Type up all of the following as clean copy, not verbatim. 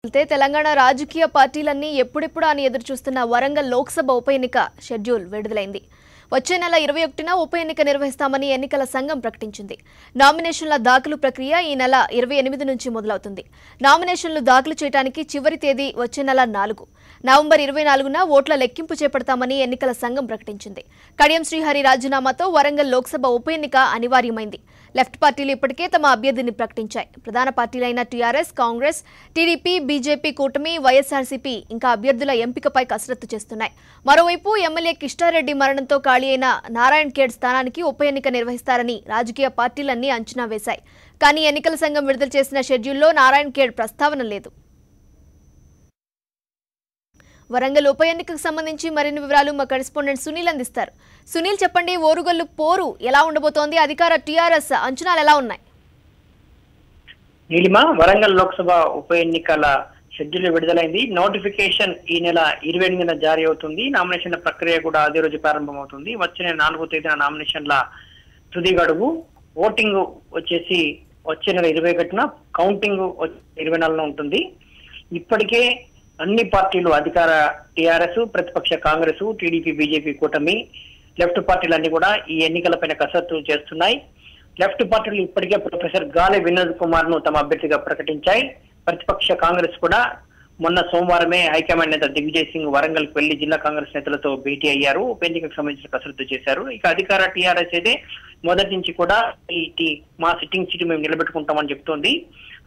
తెలంగాణ రాజకీయ పార్టీలన్నీ ఎప్పుడెప్పుడు అని ఎదురు చూస్తున్న వరంగల్ లోక్సభ ఉప ఎన్నిక షెడ్యూల్ విడుదలైంది. వచ్చే నెల 21న ఉప ఎన్నిక నిర్వహిస్తామని ఎన్నికల సంఘం ప్రకటించింది. నామినేషన్ల దాఖలు ప్రక్రియ ఈ నెల 28 నుంచి మొదలవుతుంది. నామినేషన్లు దాఖలు చేయడానికి చివరి తేదీ వచ్చే నెల 4. నవంబర్ 24న ఓట్ల లెక్కింపు చేపడతామని ఎన్నికల సంఘం ప్రకటించింది. కడియం శ్రీహరి రాజీనామాతో వరంగల్ లోక్సభ ఉప ఎన్నిక అనివార్యమైంది. లెఫ్ట్ పార్టీలు ఇప్పటికే తమ అభ్యర్థిని ప్రకటించాయి. ప్రధాన పార్టీలైన టీఆర్ఎస్, కాంగ్రెస్, టీడీపీ, బీజేపీ కూటమి, వైఎస్ఆర్సీపీ ఇంకా అభ్యర్థుల ఎంపికపై కసరత్తు చేస్తున్నాయి. మరోవైపు ఎమ్మెల్యే కిష్టారెడ్డి మరణంతో ఖాళీ అయిన నారాయణ్ ఖేడ్ స్థానానికి ఉప ఎన్నిక నిర్వహిస్తారని రాజకీయ పార్టీలన్నీ అంచనా వేశాయి. కానీ ఎన్నికల సంఘం విడుదల చేసిన షెడ్యూల్లో నారాయణ్ ఖేడ్ ప్రస్తావన లేదు. వరంగల్ ఉప ఎన్నికకు సంబంధించి మరిన్ని వివరాలు మా కరెస్పాండెంట్ సునీల్ అందిస్తారు. సునీల్, చెప్పండి, ఓరుగల్లు పోరు ఎలా ఉండబోతోంది? అధికార టీఆర్ఎస్ అంచనాలు ఎలా ఉన్నాయి? నీలిమ, వరంగల్ లోక్సభ ఉప ఎన్నికల షెడ్యూల్ విడుదలైంది. నోటిఫికేషన్ ఈ నెల 28న జారీ అవుతుంది. నామినేషన్ల ప్రక్రియ కూడా అదే రోజు ప్రారంభమవుతుంది. వచ్చే నెల 4వ తేదీన నామినేషన్ల తుది గడువు. ఓటింగ్ వచ్చేసి వచ్చే నెల 21న, కౌంటింగ్ 24న ఉంటుంది. ఇప్పటికే అన్ని పార్టీలు, అధికార టీఆర్ఎస్, ప్రతిపక్ష కాంగ్రెస్, టీడీపీ, బీజేపీ కూటమి, లెఫ్ట్ పార్టీలన్నీ కూడా ఈ ఎన్నికలపైన కసరత్తు చేస్తున్నాయి. లెఫ్ట్ పార్టీలు ఇప్పటికే ప్రొఫెసర్ గాలి వినోద్ కుమార్ ను తమ అభ్యర్థిగా ప్రకటించాయి. ప్రతిపక్ష కాంగ్రెస్ కూడా మొన్న సోమవారమే హైకమాండ్ నేత దిగ్విజయ్ సింగ్ వరంగల్ కు వెళ్లి జిల్లా కాంగ్రెస్ నేతలతో భేటీ అయ్యారు. ఉప ఎన్నికకు సంబంధించిన కసరత్తు చేశారు. ఇక అధికార టీఆర్ఎస్ అయితే మొదటి నుంచి కూడా మా సిట్టింగ్ సీటు మేము నిలబెట్టుకుంటామని చెప్తోంది.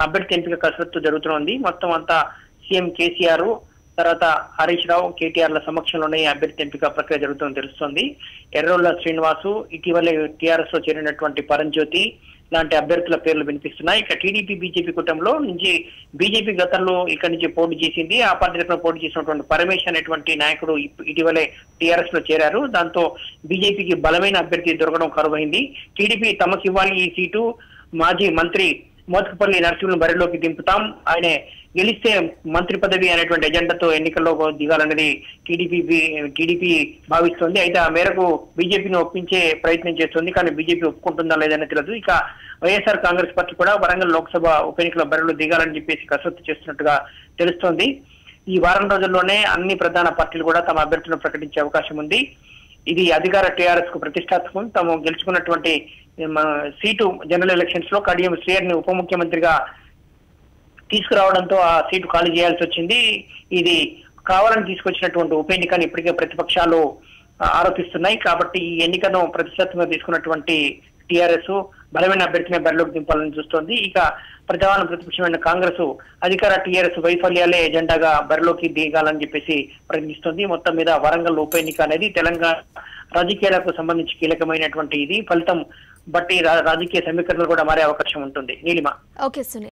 అభ్యర్థి ఎంపిక కసరత్తు జరుగుతోంది. మొత్తం అంతా సీఎం కేసీఆర్, తర్వాత హరీష్ రావు, కేటీఆర్ల సమక్షంలోనే అభ్యర్థి ఎంపిక ప్రక్రియ జరుగుతుందని తెలుస్తోంది. ఎర్రోళ్ల శ్రీనివాసు, ఇటీవలే టీఆర్ఎస్ లో చేరినటువంటి పరంజ్యోతి లాంటి అభ్యర్థుల పేర్లు వినిపిస్తున్నాయి. ఇక టీడీపీ, బీజేపీ కూటమిలో నుంచి బీజేపీ గతంలో ఇక్కడి నుంచి పోటీ చేసింది. ఆ పార్టీ తరఫున పోటీ చేసినటువంటి పరమేశ్ అనేటువంటి నాయకుడు ఇటీవలే టీఆర్ఎస్ లో చేరారు. దాంతో బీజేపీకి బలమైన అభ్యర్థి దొరకడం కరువైంది. టీడీపీ తమకు ఇవ్వాలి ఈ సీటు, మాజీ మంత్రి మోత్కుపల్లి నరసింహులను బరిలోకి దింపుతాం, ఆయన గెలిస్తే మంత్రి పదవి అనేటువంటి ఎజెండాతో ఎన్నికల్లో దిగాలనేది టీడీపీ భావిస్తోంది. అయితే ఆ మేరకు బీజేపీని ఒప్పించే ప్రయత్నం చేస్తుంది. కానీ బీజేపీ ఒప్పుకుంటుందా లేదని తెలియదు. ఇక వైఎస్ఆర్ కాంగ్రెస్ పార్టీ కూడా వరంగల్ లోక్సభ ఉప ఎన్నికల బరిలో దిగాలని చెప్పేసి కసరత్తు చేస్తున్నట్టుగా తెలుస్తోంది. ఈ వారం రోజుల్లోనే అన్ని ప్రధాన పార్టీలు కూడా తమ అభ్యర్థులను ప్రకటించే అవకాశం ఉంది. ఇది అధికార టీఆర్ఎస్ కు ప్రతిష్టాత్మకం. తాము గెలుచుకున్నటువంటి సీటు జనరల్ ఎలక్షన్స్ లో కడియం శ్రీహరిని ఉప ముఖ్యమంత్రిగా తీసుకురావడంతో ఆ సీటు ఖాళీ చేయాల్సి వచ్చింది. ఇది కావాలని తీసుకొచ్చినటువంటి ఉప ఎన్నికను ఇప్పటికే ప్రతిపక్షాలు ఆరోపిస్తున్నాయి. కాబట్టి ఈ ఎన్నికను ప్రతిష్టాత్మకంగా తీసుకున్నటువంటి టీఆర్ఎస్ బలమైన అభ్యర్థిని బరిలోకి దింపాలని చూస్తోంది. ఇక ప్రధాన ప్రతిపక్షమైన కాంగ్రెస్ అధికార టీఆర్ఎస్ వైఫల్యాలే ఎజెండాగా బరిలోకి దిగాలని చెప్పేసి ప్రయత్నిస్తోంది. మొత్తం మీద వరంగల్ ఉప ఎన్నిక అనేది తెలంగాణ రాజకీయాలకు సంబంధించి కీలకమైనటువంటి ఇది. ఫలితం బట్టి రాజకీయ సమీకరణలు కూడా మారే అవకాశం ఉంటుంది. నీలిమ. ఓకే సునీల్.